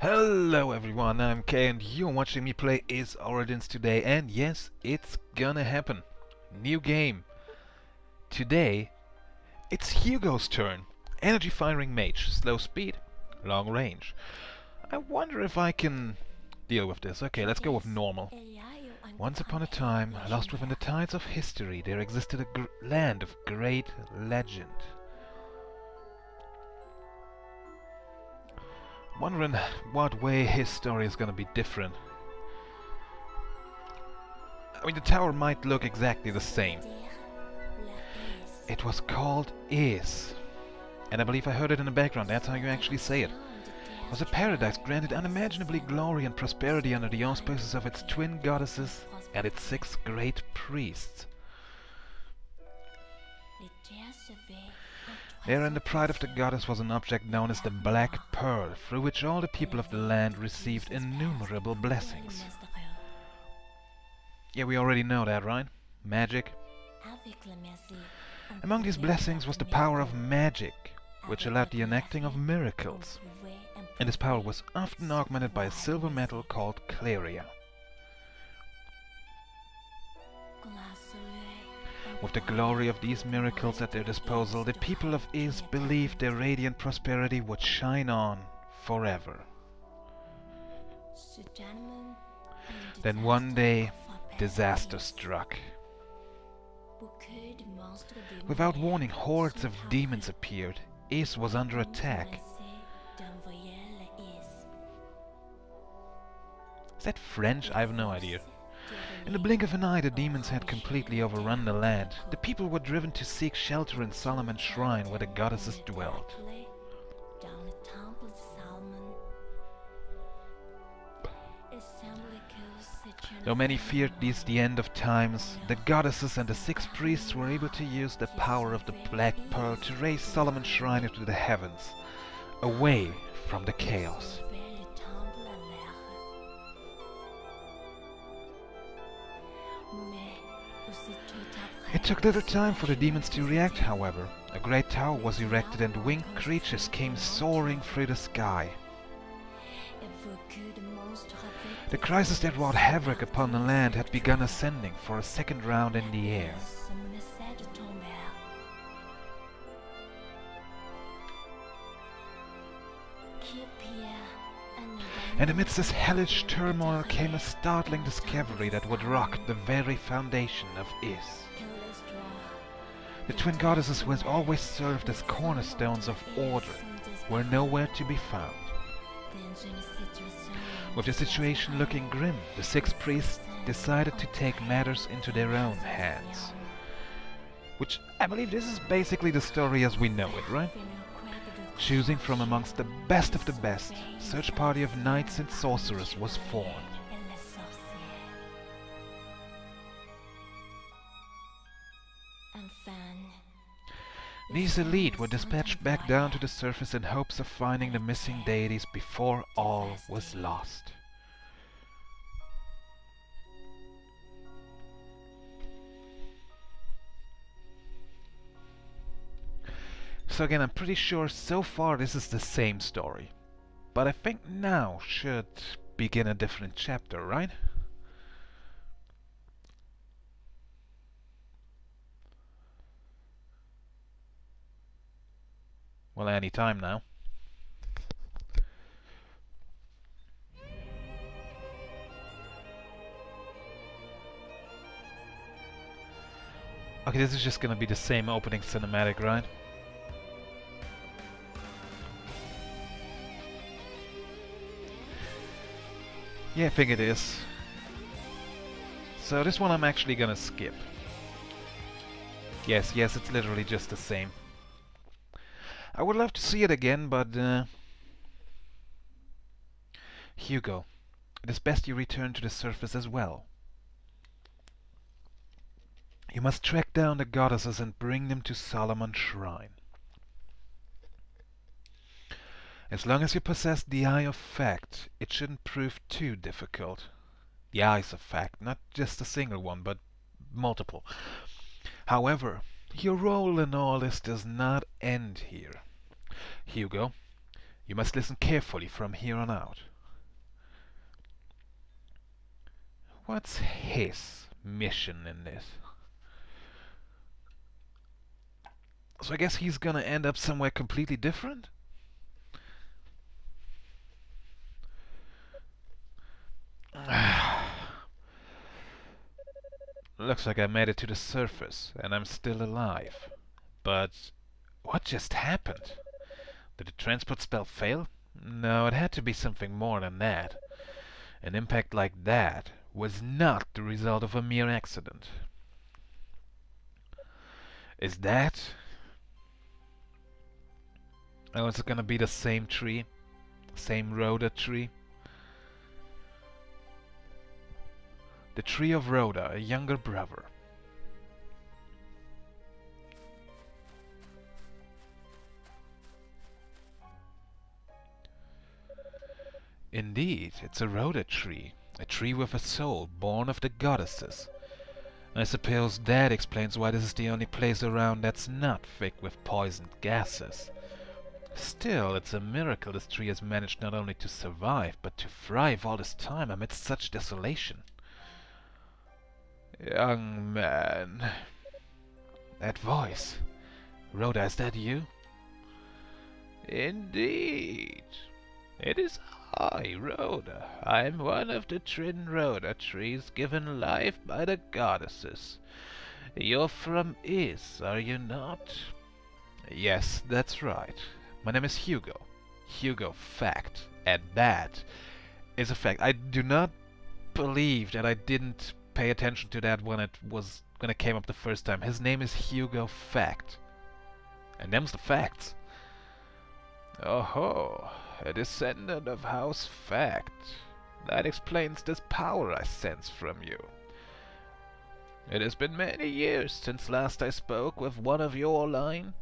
Hello everyone, I'm Kay and you're watching me play Is Origins today, and yes, it's gonna happen. New game. Today, it's Hugo's turn. Energy firing mage, slow speed, long range. I wonder if I can deal with this. Okay, let's go with normal. Once upon a time, lost within the tides of history, there existed a land of great legend. Wondering what way his story is gonna be different. I mean, the tower might look exactly the same. It was called Is. And I believe I heard it in the background, that's how you actually say it. It was a paradise granted unimaginably glory and prosperity under the auspices of its twin goddesses and its 6 great priests. Therein the pride of the goddess was an object known as the Black Pearl, through which all the people of the land received innumerable blessings. Yeah, we already know that, right? Magic. Among these blessings was the power of magic, which allowed the enacting of miracles. And this power was often augmented by a silver metal called Claria. With the glory of these miracles at their disposal, the people of Is believed their radiant prosperity would shine on forever. Then one day, disaster struck. Without warning, hordes of demons appeared. Is was under attack. Is that French? I have no idea. In the blink of an eye, the demons had completely overrun the land. The people were driven to seek shelter in Solomon's shrine where the goddesses dwelt. Though many feared this the end of times, the goddesses and the 6 priests were able to use the power of the Black Pearl to raise Solomon's shrine into the heavens, away from the chaos. It took little time for the demons to react, however. A great tower was erected and winged creatures came soaring through the sky. The crisis that wrought havoc upon the land had begun ascending for a second round in the air. And amidst this hellish turmoil came a startling discovery that would rock the very foundation of Is. The twin goddesses who had always served as cornerstones of order were nowhere to be found. With the situation looking grim, the 6 priests decided to take matters into their own hands. Which, I believe this is basically the story as we know it, right? Choosing from amongst the best of the best, a search party of knights and sorcerers was formed. These elite were dispatched back down to the surface in hopes of finding the missing deities before all was lost. So again, I'm pretty sure so far this is the same story. But I think now should begin a different chapter, right? Well, any time now. Okay, this is just gonna be the same opening cinematic, right? Yeah, I think it is. So this one I'm actually gonna skip. Yes, it's literally just the same. I would love to see it again, but Hugo, it is best you return to the surface as well. You must track down the goddesses and bring them to Solomon's shrine. As long as you possess the Eye of Fact, it shouldn't prove too difficult. The Eyes of Fact, not just a single one, but multiple. However, your role in all this does not end here. Hugo, you must listen carefully from here on out. What's his mission in this? So I guess he's gonna end up somewhere completely different? Looks like I made it to the surface, and I'm still alive. But what just happened? Did the transport spell fail? No, it had to be something more than that. An impact like that was not the result of a mere accident. Is that... Oh, is it gonna be the same tree? Same Rhoda tree? The tree of Rhoda, a younger brother. Indeed, it's a Rhoda tree. A tree with a soul, born of the goddesses. I suppose that explains why this is the only place around that's not thick with poisoned gases. Still, it's a miracle this tree has managed not only to survive, but to thrive all this time amidst such desolation. Young man... That voice... Rhoda, is that you? Indeed. It is I, Rhoda. I am one of the twin Rhoda trees given life by the goddesses. You're from Is, are you not? Yes, that's right. My name is Hugo. Hugo, fact. And that is a fact. I do not believe that I didn't pay attention to that when it came up the first time. His name is Hugo, fact. And them's the facts. Oh-ho, a descendant of House Fact. That explains this power I sense from you. It has been many years since last I spoke with one of your line.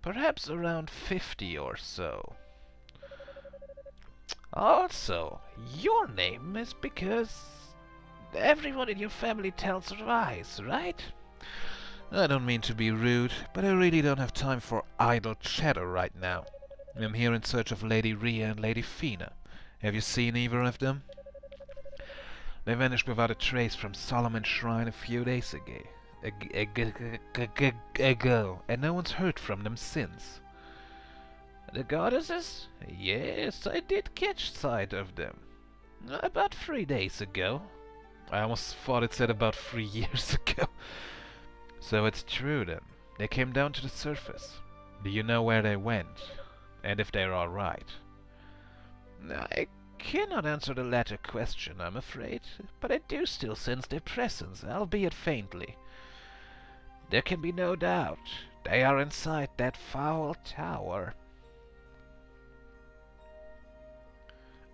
Perhaps around 50 or so. Also, your name is because everyone in your family tells lies, right? I don't mean to be rude, but I really don't have time for idle chatter right now. I'm here in search of Lady Rhea and Lady Fina. Have you seen either of them? They vanished without a trace from Solomon's Shrine a few days ago, and no one's heard from them since. The goddesses? Yes, I did catch sight of them. About 3 days ago. I almost thought it said about 3 years ago. So it's true then. They came down to the surface. Do you know where they went? And if they're alright? I cannot answer the latter question, I'm afraid, but I do still sense their presence, albeit faintly. There can be no doubt. They are inside that foul tower.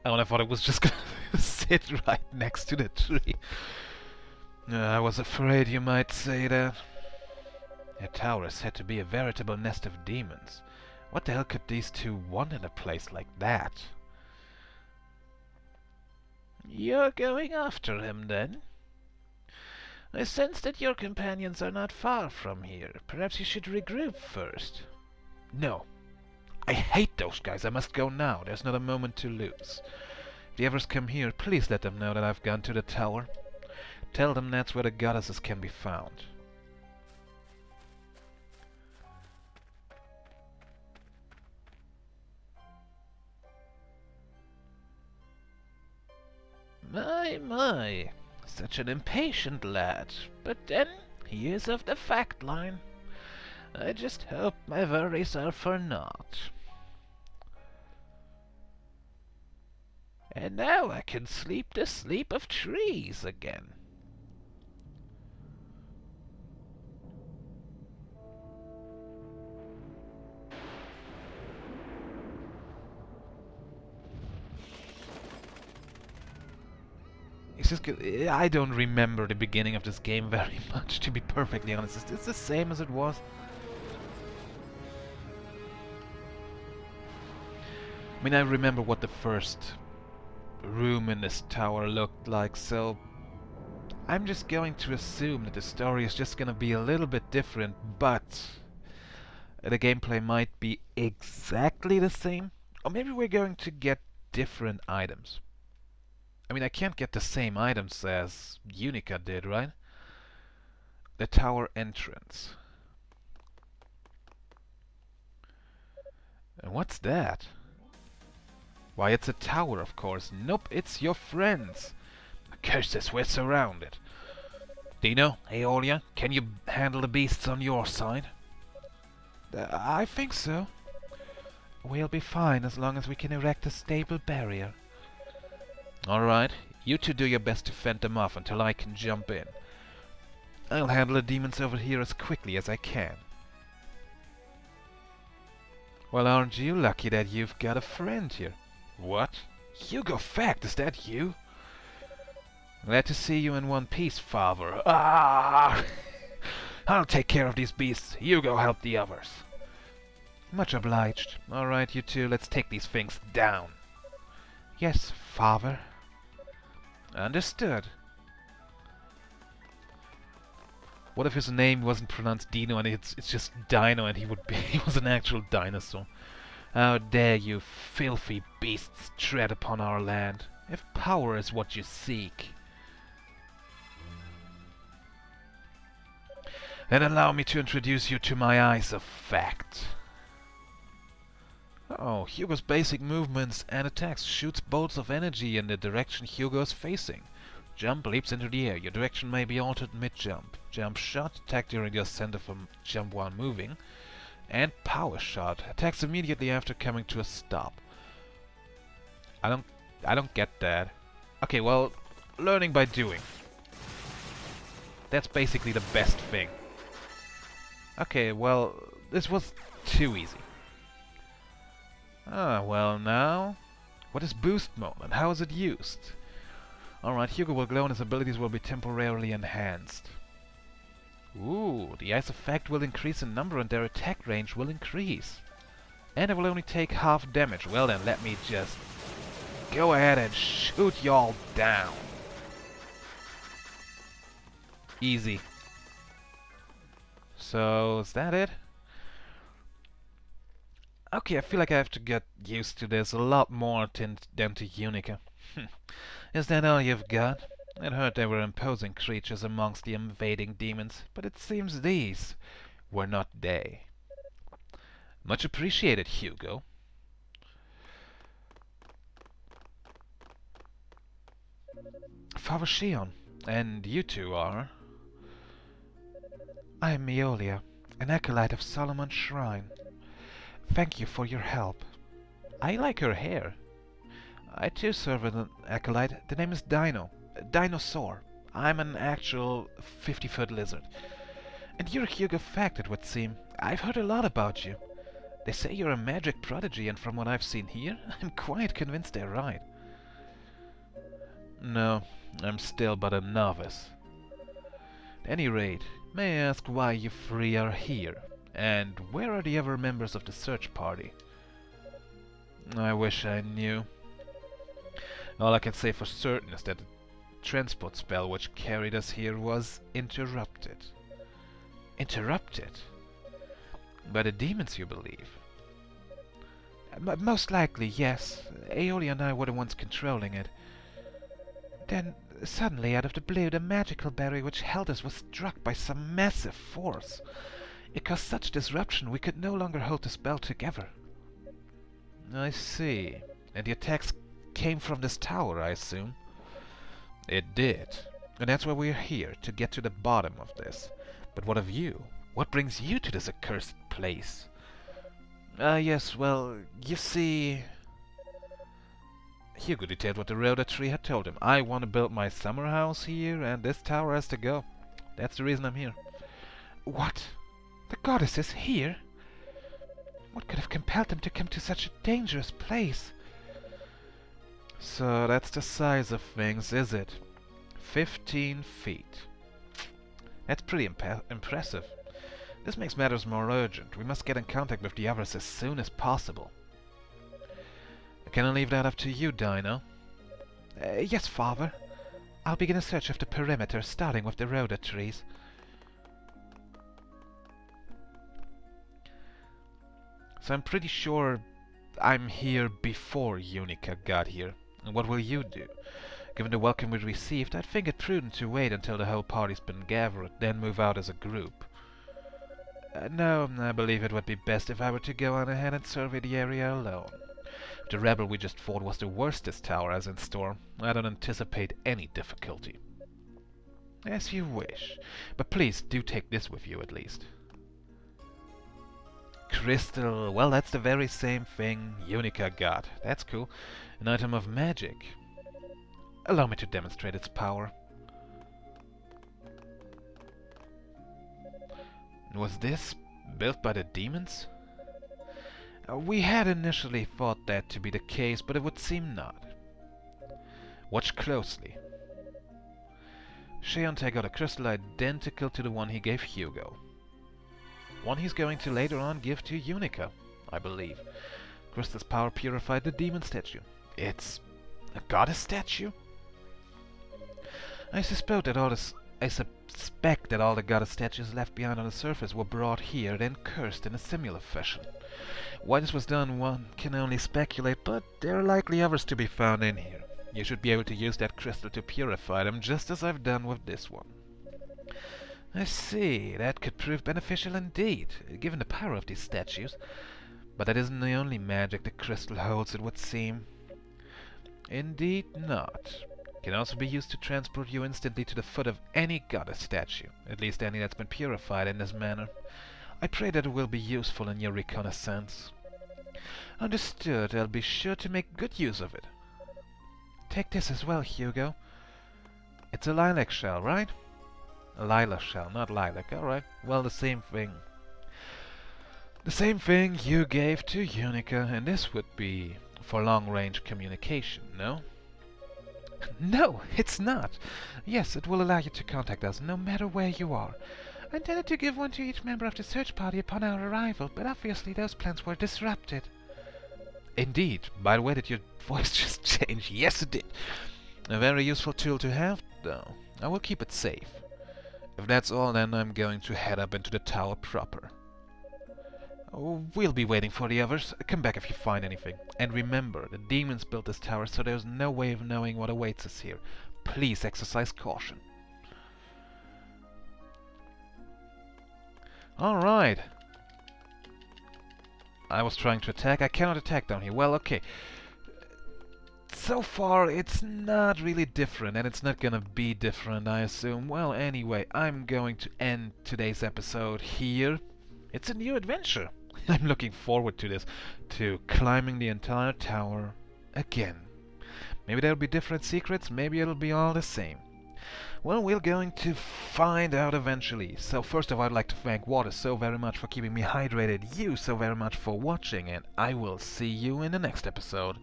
Oh, and I thought it was just gonna sit right next to the tree. I was afraid you might say that. That tower is said to be a veritable nest of demons. What the hell could these two want in a place like that? You're going after him, then? I sense that your companions are not far from here. Perhaps you should regroup first. No. I hate those guys. I must go now. There's not a moment to lose. If the others come here, please let them know that I've gone to the tower. Tell them that's where the goddesses can be found. My, such an impatient lad. But then, he is of the fact line. I just hope my worries are for naught. And now I can sleep the sleep of trees again. It's just I don't remember the beginning of this game very much, to be perfectly honest. Is this the same as it was? I mean, I remember what the first room in this tower looked like, so I'm just going to assume that the story is just gonna be a little bit different, but the gameplay might be exactly the same. Or maybe we're going to get different items. I mean, I can't get the same items as Unica did, right? The tower entrance. And what's that? Why, it's a tower, of course. Nope, it's your friends. Curses, we're surrounded. Dino, Aeolia, can you handle the beasts on your side? I think so. We'll be fine as long as we can erect a stable barrier. Alright, you two do your best to fend them off until I can jump in. I'll handle the demons over here as quickly as I can. Well, aren't you lucky that you've got a friend here? What? Hugo Fact, is that you? Glad to see you in one piece, father. Ah! I'll take care of these beasts. Hugo help the others. Much obliged. Alright, you two, let's take these things down. Yes, father. Understood. What if his name wasn't pronounced Dino and it's just Dino and he was an actual dinosaur? How dare you filthy beasts tread upon our land, if power is what you seek. Then allow me to introduce you to my eyes of fact. Oh, Hugo's basic movements and attacks shoots bolts of energy in the direction Hugo is facing. Jump leaps into the air. Your direction may be altered mid-jump. Jump shot, attack during your center from jump while moving. And power shot, attacks immediately after coming to a stop. I don't get that. Okay, well, learning by doing. That's basically the best thing. Okay, well, this was too easy. Ah, well now... What is boost mode and how is it used? Alright, Hugo will glow and his abilities will be temporarily enhanced. Ooh, the Ice Effect will increase in number and their attack range will increase. And it will only take half damage. Well then, let me just go ahead and shoot y'all down. Easy. So, is that it? Okay, I feel like I have to get used to this a lot more than to Unica. Is that all you've got? I'd heard there were imposing creatures amongst the invading demons, but it seems these were not they. Much appreciated, Hugo. Father Shion, and you two are? I am Aeolia, an acolyte of Solomon's Shrine. Thank you for your help. I like her hair. I too serve as an acolyte. The name is Dino. Dinosaur. I'm an actual 50-foot lizard. And you're Hugo Fact, it would seem. I've heard a lot about you. They say you're a magic prodigy, and from what I've seen here, I'm quite convinced they're right. No, I'm still but a novice. At any rate, may I ask why you three are here? And where are the other members of the search party? I wish I knew. All I can say for certain is that the transport spell which carried us here was interrupted. Interrupted? By the demons, you believe? Most likely, yes. Aeolia and I were the ones controlling it. Then, suddenly, out of the blue, the magical barrier which held us was struck by some massive force. It caused such disruption we could no longer hold the spell together. I see. And the attacks came from this tower, I assume? It did. And that's why we're here, to get to the bottom of this. But what of you? What brings you to this accursed place? Yes, well, you see... Hugo detailed what the Rhoda tree had told him. I want to build my summer house here, and this tower has to go. That's the reason I'm here. What? The goddess is here? What could have compelled them to come to such a dangerous place? So that's the size of things, is it? 15 feet. That's pretty impressive. This makes matters more urgent. We must get in contact with the others as soon as possible. Can I leave that up to you, Dino? Yes, Father. I'll begin a search of the perimeter, starting with the Rhoda trees. So I'm pretty sure I'm here before Unica got here. And what will you do? Given the welcome we received, I'd think it prudent to wait until the whole party's been gathered, then move out as a group. No, I believe it would be best if I were to go on ahead and survey the area alone. If the rebel we just fought was the worst this tower has in store, I don't anticipate any difficulty. As you wish, but please do take this with you at least. Crystal, well, that's the very same thing Unica got. That's cool. An item of magic. Allow me to demonstrate its power. Was this built by the demons? We had initially thought that to be the case, but it would seem not. Watch closely. Sheontae got a crystal identical to the one he gave Hugo. One he's going to later on give to Unica, I believe. Crystal's power purified the demon statue. It's a goddess statue? I suspect that all the goddess statues left behind on the surface were brought here, then cursed in a similar fashion. Why this was done, one can only speculate, but there are likely others to be found in here. You should be able to use that crystal to purify them, just as I've done with this one. I see, that could prove beneficial indeed, given the power of these statues. But that isn't the only magic the crystal holds, it would seem. Indeed not. It can also be used to transport you instantly to the foot of any goddess statue, at least any that's been purified in this manner. I pray that it will be useful in your reconnaissance. Understood, I'll be sure to make good use of it. Take this as well, Hugo. It's a lilac shell, right? A lilac shell, not lilac. Alright, well, the same thing. The same thing you gave to Unica, and this would be for long-range communication, no? No, it's not. Yes, it will allow you to contact us no matter where you are. I intended to give one to each member of the search party upon our arrival, but obviously those plans were disrupted. Indeed. By the way, did your voice just change? Yes, it did. A very useful tool to have, though. I will keep it safe. If that's all, then I'm going to head up into the tower proper. Oh, we'll be waiting for the others. Come back if you find anything. And remember, the demons built this tower, so there's no way of knowing what awaits us here. Please exercise caution. Alright. I was trying to attack. I cannot attack down here. Well, okay. So far, it's not really different, and it's not gonna be different, I assume. Well, anyway, I'm going to end today's episode here. It's a new adventure. I'm looking forward to this, to climbing the entire tower again. Maybe there'll be different secrets, maybe it'll be all the same. Well, we're going to find out eventually. So first of all, I'd like to thank Water so very much for keeping me hydrated, you so very much for watching, and I will see you in the next episode.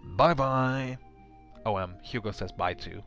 Bye bye! Oh, Hugo says bye too.